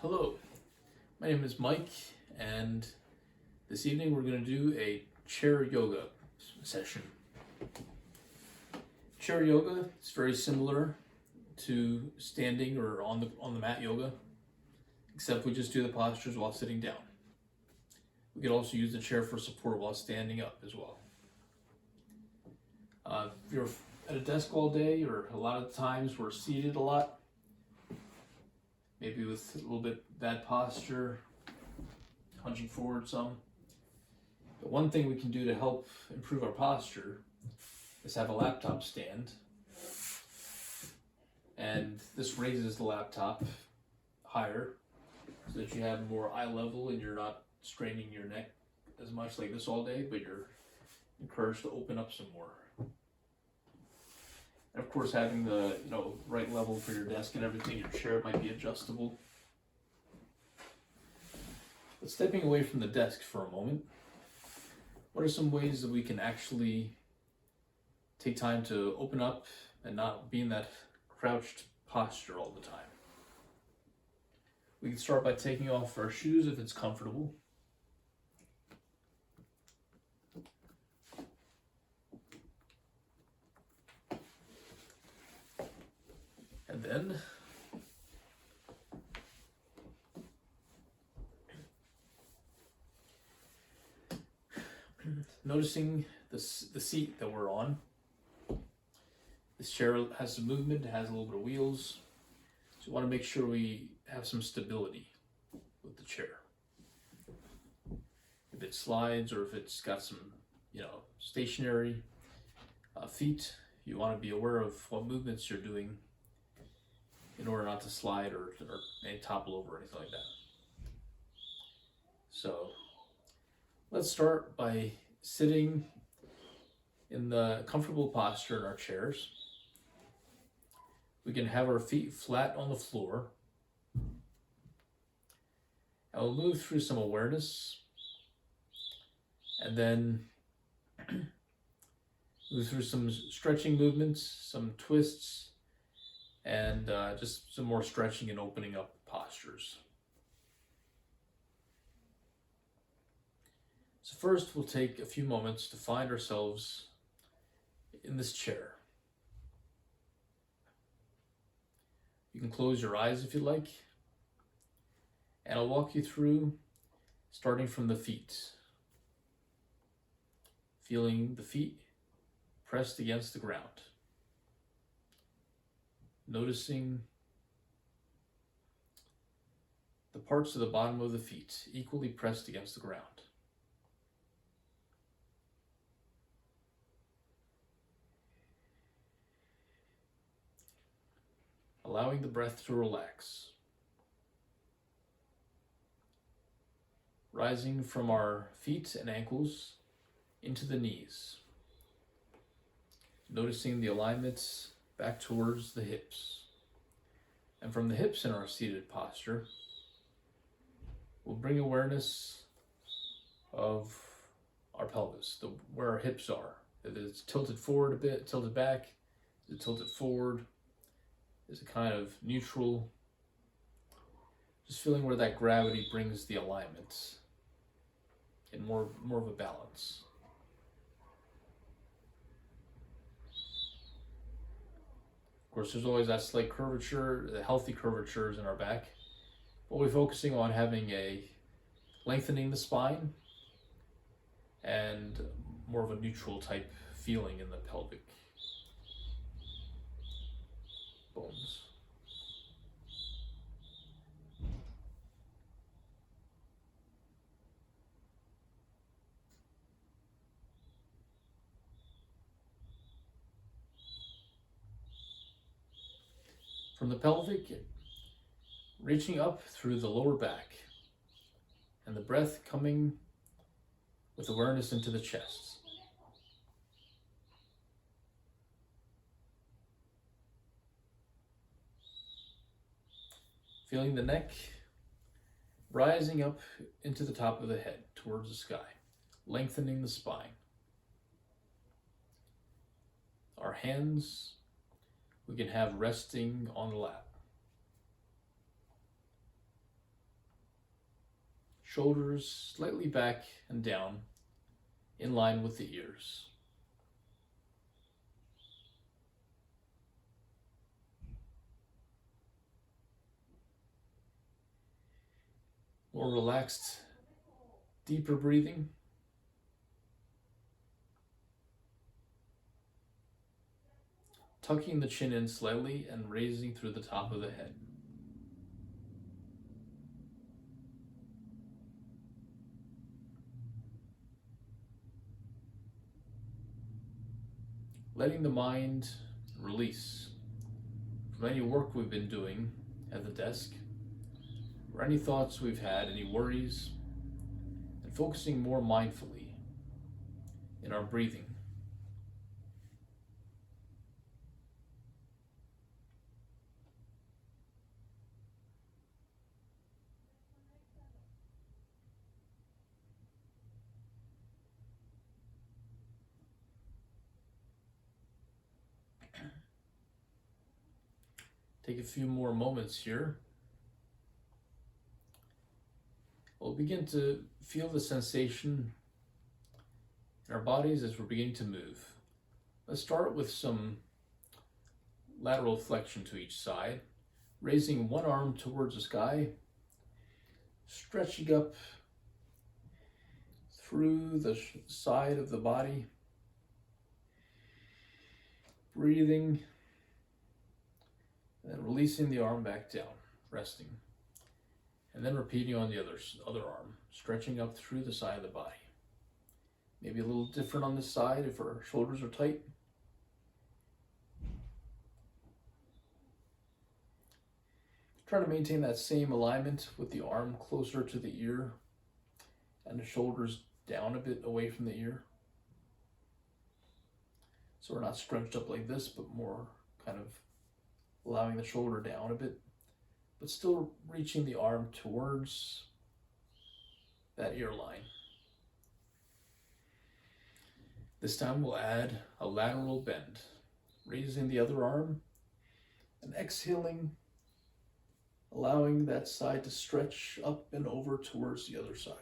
Hello, my name is Mike, and this evening we're going to do a chair yoga session. Chair yoga is very similar to standing or on the mat yoga, except we just do the postures while sitting down. We could also use the chair for support while standing up as well. If you're at a desk all day, or a lot of times we're seated a lot, maybe with a little bit bad posture, hunching forward some. But one thing we can do to help improve our posture is have a laptop stand. And this raises the laptop higher so that you have more eye level and you're not straining your neck as much like this all day, but you're encouraged to open up some more. And of course, having the right level for your desk and everything, your chair might be adjustable. But stepping away from the desk for a moment, what are some ways that we can actually take time to open up and not be in that crouched posture all the time? We can start by taking off our shoes if it's comfortable. And then noticing the seat that we're on. This chair has some movement, it has a little bit of wheels. So we want to make sure we have some stability with the chair. If it slides or if it's got some, stationary feet, you want to be aware of what movements you're doing in order not to slide or topple over or anything like that. So let's start by sitting in the comfortable posture in our chairs. We can have our feet flat on the floor. And we'll move through some awareness and then move through some stretching movements, some twists, and just some more stretching and opening up postures. So first, we'll take a few moments to find ourselves in this chair. You can close your eyes if you like, and I'll walk you through starting from the feet. Feeling the feet pressed against the ground. Noticing the parts of the bottom of the feet equally pressed against the ground. Allowing the breath to relax. Rising from our feet and ankles into the knees. Noticing the alignments back towards the hips. And from the hips in our seated posture, we'll bring awareness of our pelvis, where our hips are. If it's tilted forward a bit, tilted back, is it tilted forward? Is it kind of neutral? Just feeling where that gravity brings the alignment and more of a balance. Of course, there's always that slight curvature, the healthy curvatures in our back. But we're focusing on having lengthening the spine and more of a neutral type feeling in the pelvic bones. From the pelvic, reaching up through the lower back, and the breath coming with awareness into the chest. Feeling the neck rising up into the top of the head towards the sky, lengthening the spine. Our hands we can have resting on the lap. shoulders slightly back and down in line with the ears. More relaxed, deeper breathing. Tucking the chin in slightly and raising through the top of the head. Letting the mind release from any work we've been doing at the desk, or any thoughts we've had, any worries, and focusing more mindfully in our breathing. Take a few more moments here. We'll begin to feel the sensation in our bodies as we're beginning to move. Let's start with some lateral flexion to each side, raising one arm towards the sky, stretching up through the side of the body, breathing, and then releasing the arm back down, resting. And then repeating on the other arm, stretching up through the side of the body. Maybe a little different on this side if our shoulders are tight. Try to maintain that same alignment with the arm closer to the ear and the shoulders down a bit away from the ear. So we're not scrunched up like this, but more kind of allowing the shoulder down a bit, but still reaching the arm towards that ear line. This time we'll add a lateral bend, raising the other arm and exhaling, allowing that side to stretch up and over towards the other side.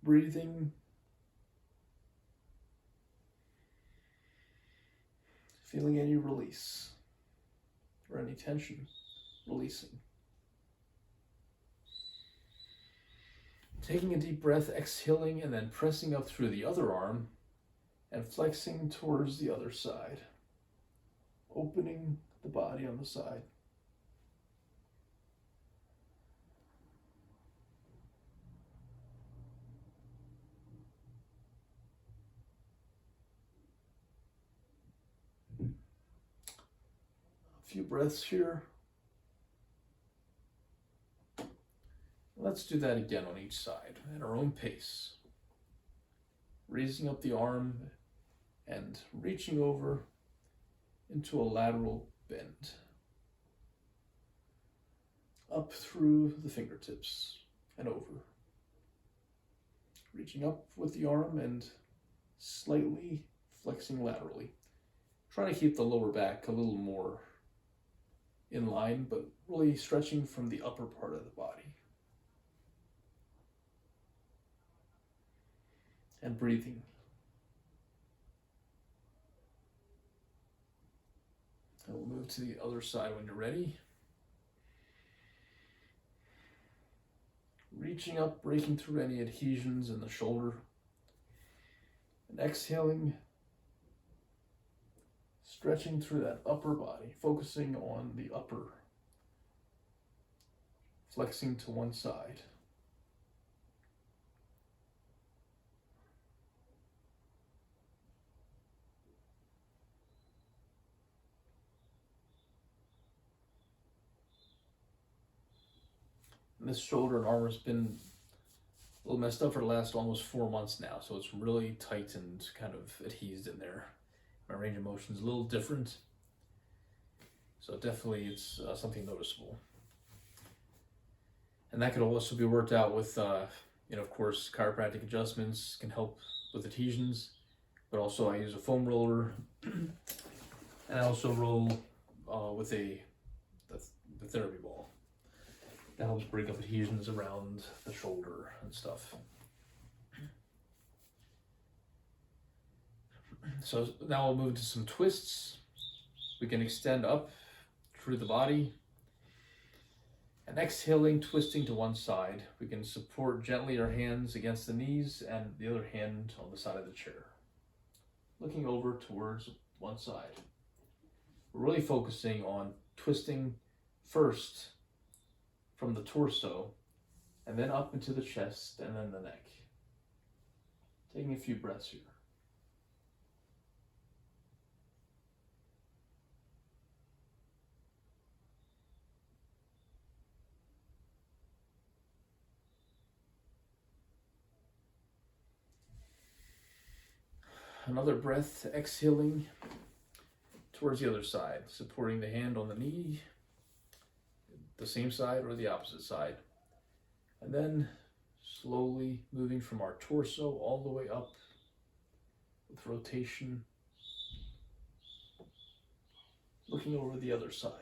Breathing, feeling any release or any tension, releasing. Taking a deep breath, exhaling, and then pressing up through the other arm and flexing towards the other side, opening the body on the side. A few breaths here. Let's do that again on each side at our own pace. Raising up the arm and reaching over into a lateral bend. Up through the fingertips and over. Reaching up with the arm and slightly flexing laterally. Trying to keep the lower back a little more in line, but really stretching from the upper part of the body. And breathing. And we'll move to the other side when you're ready. Reaching up, breaking through any adhesions in the shoulder. And exhaling, stretching through that upper body, focusing on the upper, flexing to one side. And this shoulder and arm has been a little messed up for the last almost 4 months now, so it's really tight and kind of adhesed in there. My range of motion is a little different, so definitely it's something noticeable. And that could also be worked out with, of course, chiropractic adjustments can help with adhesions, but also I use a foam roller And I also roll with the therapy ball. That helps break up adhesions around the shoulder and stuff. So now we'll move to some twists. We can extend up through the body. And exhaling, twisting to one side. We can support gently our hands against the knees and the other hand on the side of the chair. Looking over towards one side. We're really focusing on twisting first from the torso and then up into the chest and then the neck. Taking a few breaths here. Another breath, exhaling towards the other side, supporting the hand on the knee, the same side or the opposite side. And then slowly moving from our torso all the way up with rotation, looking over the other side.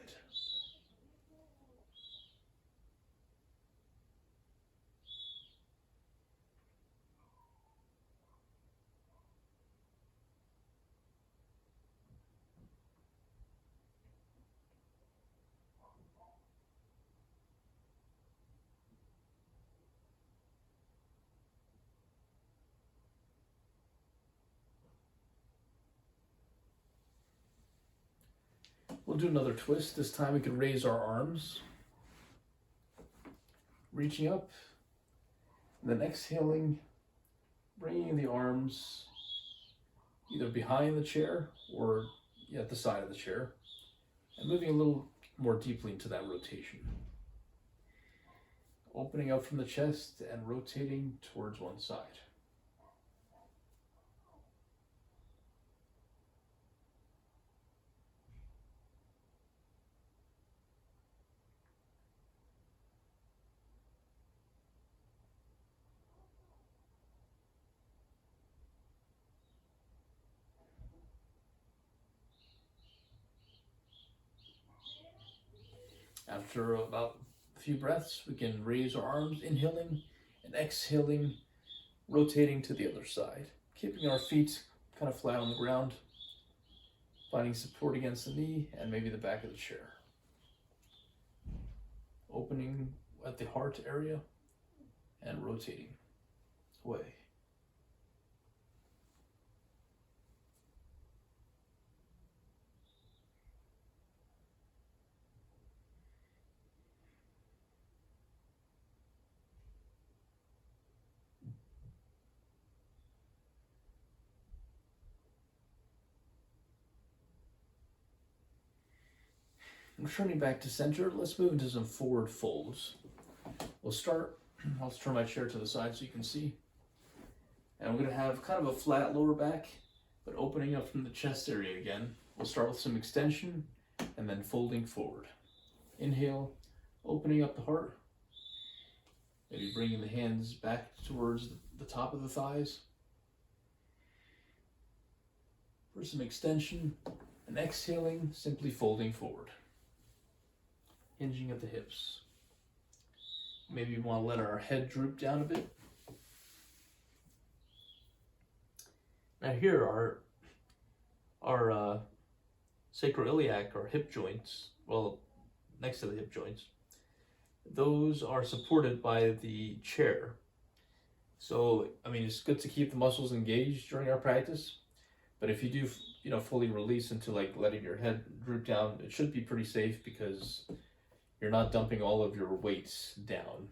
We'll do another twist. This time we can raise our arms, reaching up, and then exhaling, bringing the arms either behind the chair or at the side of the chair, and moving a little more deeply into that rotation. Opening up from the chest and rotating towards one side. After about a few breaths, we can raise our arms, inhaling and exhaling, rotating to the other side, keeping our feet kind of flat on the ground, finding support against the knee and maybe the back of the chair. Opening at the heart area and rotating away. Returning back to center, let's move into some forward folds. We'll start, I'll turn my chair to the side so you can see. And I'm going to have kind of a flat lower back, but opening up from the chest area again. We'll start with some extension and then folding forward. Inhale, opening up the heart. Maybe bringing the hands back towards the top of the thighs. For some extension, and exhaling, simply folding forward. Hinging at the hips. Maybe we want to let our head droop down a bit. Now here are our sacroiliac or hip joints, well, next to the hip joints. Those are supported by the chair. So, I mean, it's good to keep the muscles engaged during our practice, but if you do, fully release into like letting your head droop down, it should be pretty safe because you're not dumping all of your weights down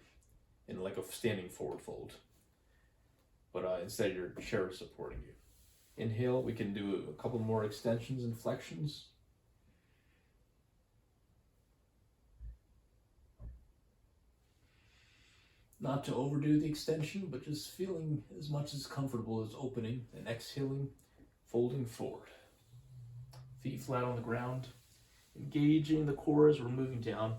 in like a standing forward fold, but instead your chair is supporting you. Inhale, we can do a couple more extensions and flexions. Not to overdo the extension, but just feeling as much as comfortable as opening and exhaling, folding forward. Feet flat on the ground, engaging the core as we're moving down.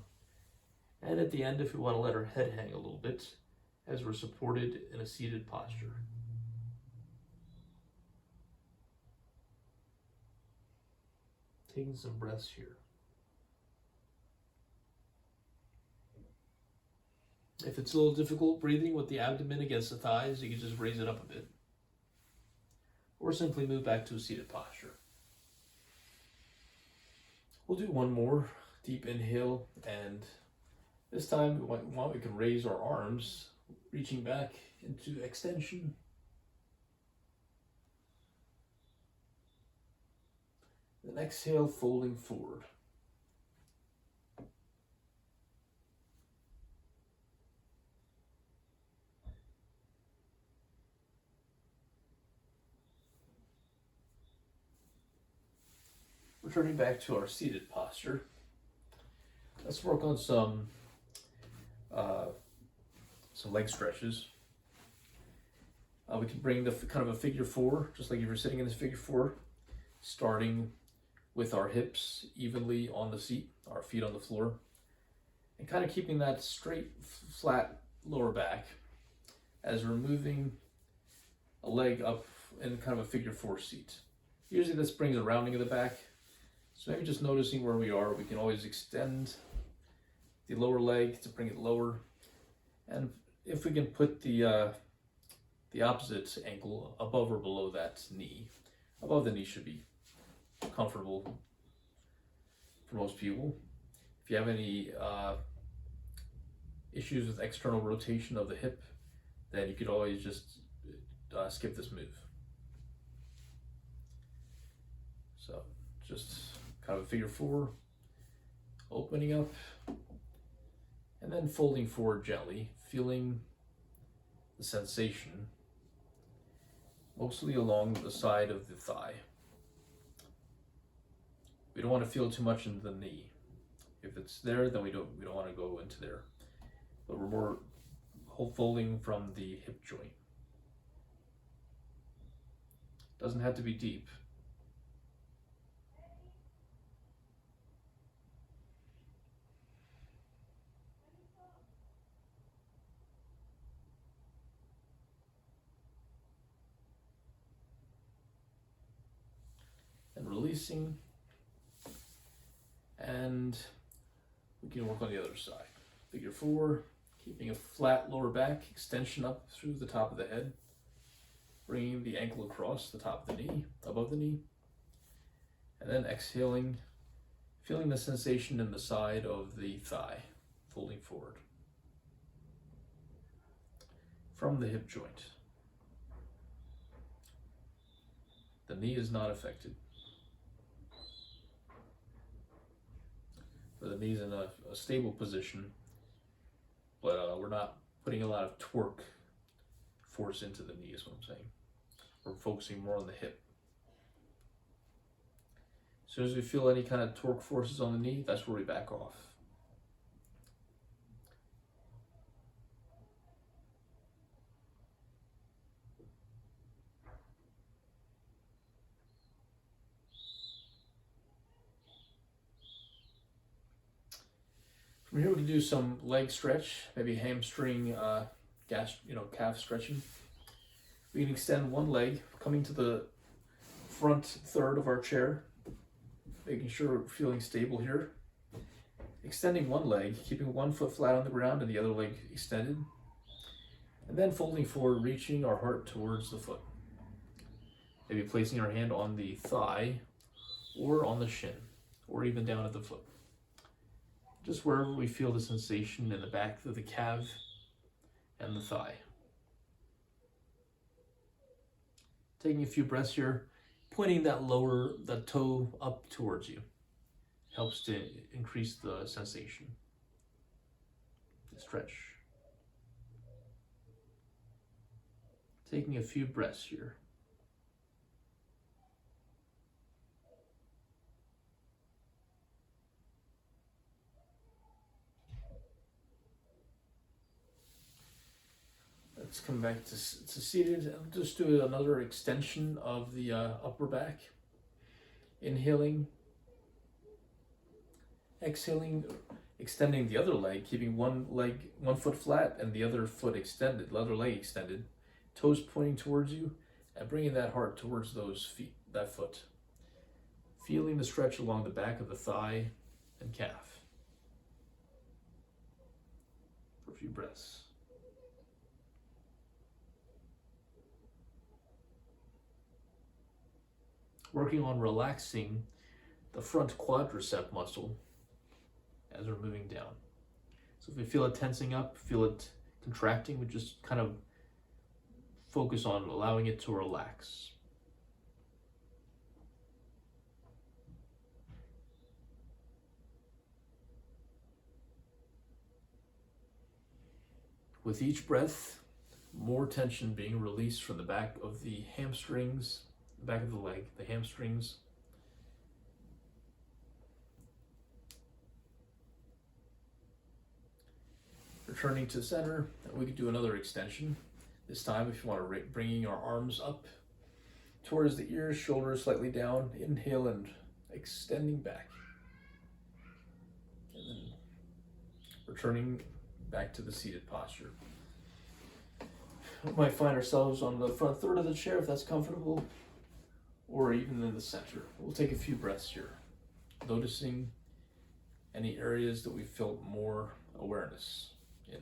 And at the end, if we want to let our head hang a little bit, as we're supported in a seated posture. Taking some breaths here. If it's a little difficult breathing with the abdomen against the thighs, you can just raise it up a bit. Or simply move back to a seated posture. We'll do one more deep inhale, and this time we can raise our arms, reaching back into extension. Then exhale, folding forward. Returning back to our seated posture, let's work on some leg stretches. We can bring the kind of a figure four, just like if you're sitting in this figure four, starting with our hips evenly on the seat, our feet on the floor, and kind of keeping that straight, flat lower back as we're moving a leg up in kind of a figure four seat. Usually this brings a rounding of the back. So maybe just noticing where we are, we can always extend the lower leg to bring it lower. And if we can put the opposite ankle above or below that knee, above the knee should be comfortable for most people. If you have any issues with external rotation of the hip, then you could always just skip this move. So just kind of a figure four, opening up, and then folding forward gently, feeling the sensation mostly along the side of the thigh. We don't want to feel too much into the knee. If it's there, then we don't want to go into there. But we're more folding from the hip joint. Doesn't have to be deep. And releasing, and we can work on the other side. Figure four, keeping a flat lower back, extension up through the top of the head, bringing the ankle across the top of the knee, above the knee, and then exhaling, feeling the sensation in the side of the thigh, folding forward from the hip joint. The knee is not affected. The knee's in a stable position, but we're not putting a lot of torque force into the knee is what I'm saying. We're focusing more on the hip. As soon as we feel any kind of torque forces on the knee, that's where we back off. From here we can do some leg stretch, maybe hamstring, calf stretching. We can extend one leg, coming to the front third of our chair, making sure we're feeling stable here. Extending one leg, keeping one foot flat on the ground and the other leg extended. And then folding forward, reaching our heart towards the foot. Maybe placing our hand on the thigh or on the shin, or even down at the foot. Just wherever we feel the sensation in the back of the calf and the thigh. Taking a few breaths here, pointing that toe up towards you. Helps to increase the sensation. Stretch. Taking a few breaths here. Let's come back to seated. I'll just do another extension of the upper back. Inhaling, exhaling, extending the other leg, keeping one foot flat and the other foot extended, the other leg extended, toes pointing towards you, and bringing that heart towards those feet, that foot. feeling the stretch along the back of the thigh and calf. For a few breaths. Working on relaxing the front quadricep muscle as we're moving down. So if we feel it tensing up, feel it contracting, we just kind of focus on allowing it to relax. With each breath, more tension being released from the back of the hamstrings, the back of the leg, the hamstrings. Returning to center, we could do another extension. This time, if you want to bringing our arms up towards the ears, shoulders slightly down, inhale and extending back. And then returning back to the seated posture. We might find ourselves on the front third of the chair if that's comfortable, or even in the center. We'll take a few breaths here, noticing any areas that we felt more awareness in.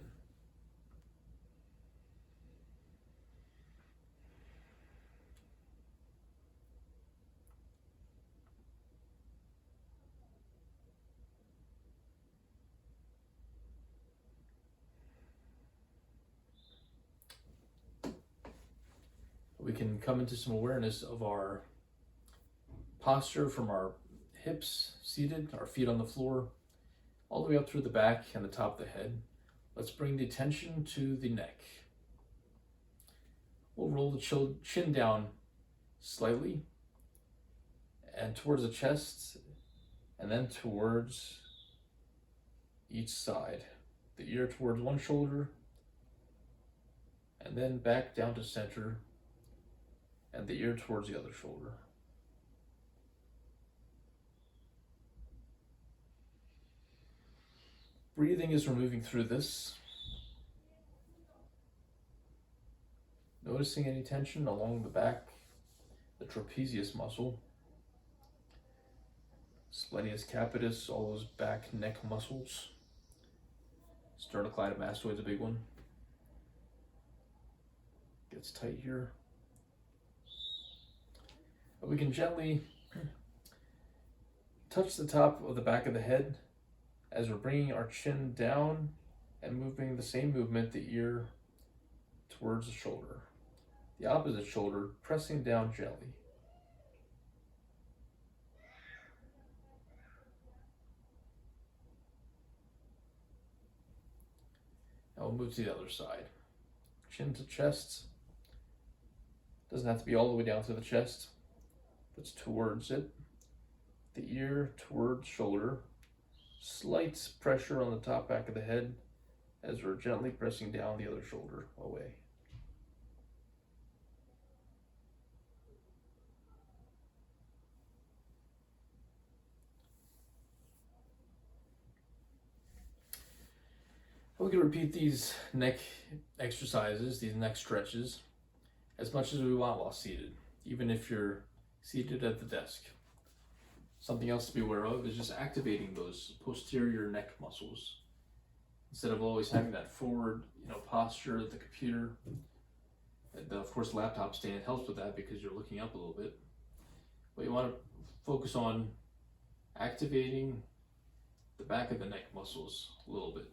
We can come into some awareness of our posture from our hips seated, our feet on the floor, all the way up through the back and the top of the head. Let's bring the attention to the neck. We'll roll the chin down slightly and towards the chest, and then towards each side. The ear towards one shoulder, and then back down to center, and the ear towards the other shoulder. Breathing as we're moving through this. Noticing any tension along the back, the trapezius muscle, splenius capitis, all those back neck muscles. Sternocleidomastoid's a big one. Gets tight here. We can gently touch the top of the back of the head as we're bringing our chin down and moving the same movement, the ear towards the shoulder. The opposite shoulder pressing down gently. Now we'll move to the other side. Chin to chest. Doesn't have to be all the way down to the chest. It's towards it. The ear towards shoulder. Slight pressure on the top back of the head as we're gently pressing down the other shoulder away. We can repeat these neck exercises, these neck stretches, as much as we want while seated, even if you're seated at the desk. Something else to be aware of is just activating those posterior neck muscles. Instead of always having that forward, posture at the computer. And of course, the laptop stand helps with that because you're looking up a little bit. But you want to focus on activating the back of the neck muscles a little bit.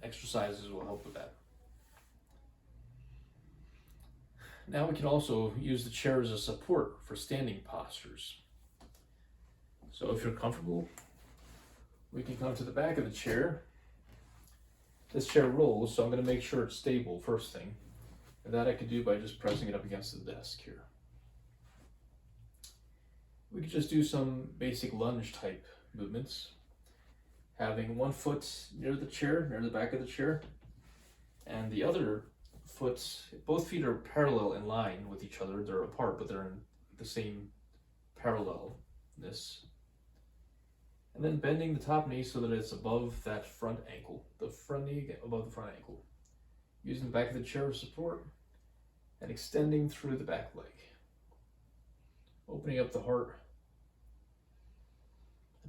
Exercises will help with that. Now we can also use the chair as a support for standing postures. So if you're comfortable, we can come to the back of the chair. This chair rolls, so I'm going to make sure it's stable first thing. And that I could do by just pressing it up against the desk here. We could just do some basic lunge type movements. Having one foot near the chair, near the back of the chair, and the other foot, both feet are parallel in line with each other. They're apart, but they're in the same parallelness. And then bending the top knee so that it's above that front ankle, the front knee above the front ankle. Using the back of the chair as support and extending through the back leg. Opening up the heart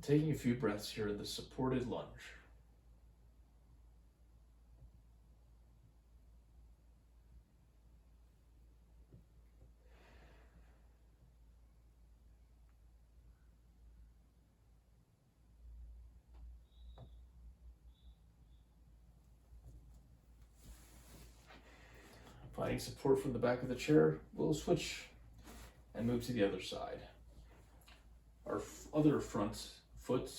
Taking a few breaths here in the supported lunge. Finding support from the back of the chair, we'll switch and move to the other side. Our other front foot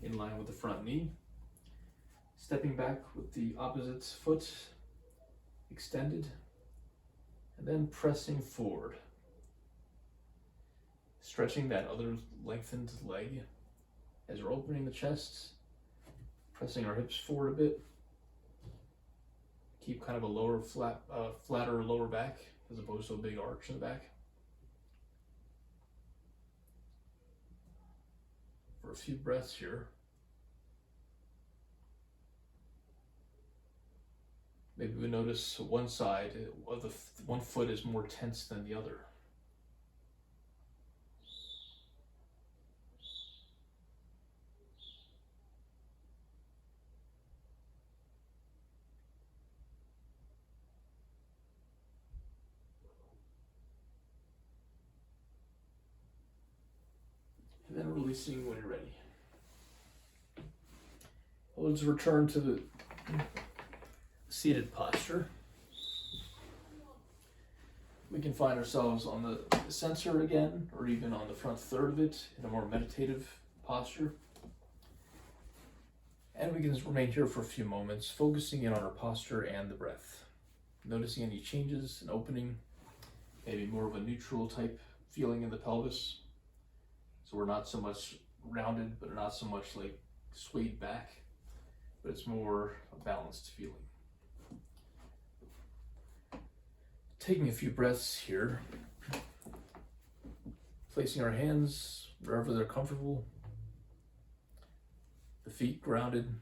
in line with the front knee. Stepping back with the opposite foot extended, and then pressing forward. Stretching that other lengthened leg as we're opening the chest, pressing our hips forward a bit. Keep kind of a flatter lower back as opposed to a big arch in the back. For a few breaths here. Maybe we notice one side of the one foot is more tense than the other. And then releasing when you're ready. Let's return to the seated posture. We can find ourselves on the sensor again, or even on the front third of it in a more meditative posture. And we can just remain here for a few moments, focusing in on our posture and the breath. Noticing any changes and opening, maybe more of a neutral type feeling in the pelvis. So we're not so much rounded, but not so much like swayed back, but it's more a balanced feeling. Taking a few breaths here, placing our hands wherever they're comfortable, the feet grounded.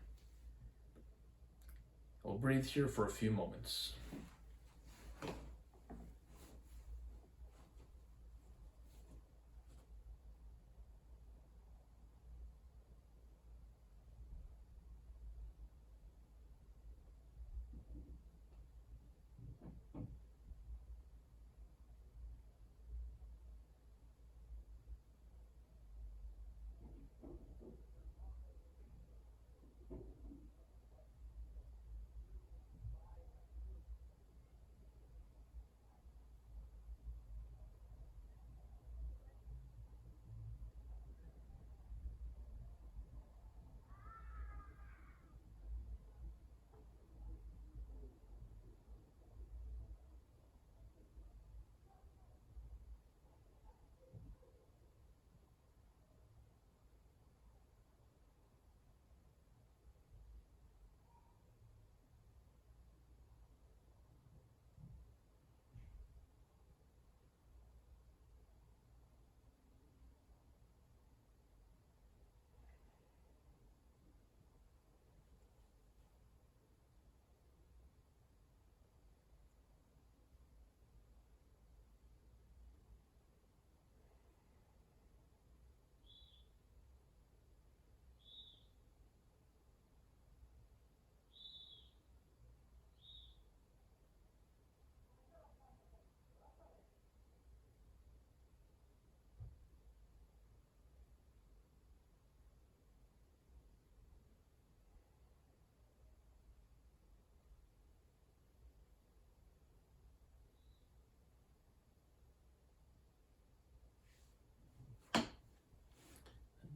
We'll breathe here for a few moments.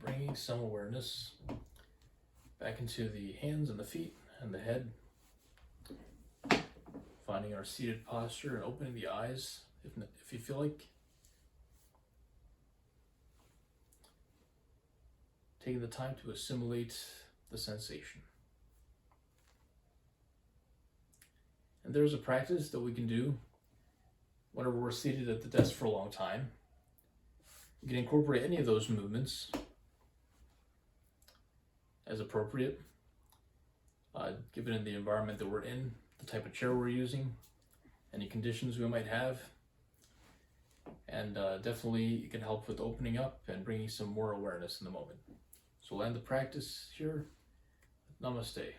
Bringing some awareness back into the hands and the feet and the head. Finding our seated posture and opening the eyes if you feel like. Taking the time to assimilate the sensation. And there's a practice that we can do whenever we're seated at the desk for a long time. We can incorporate any of those movements as appropriate, given the environment that we're in, the type of chair we're using, any conditions we might have. And definitely it can help with opening up and bringing some more awareness in the moment. So we'll end the practice here. Namaste.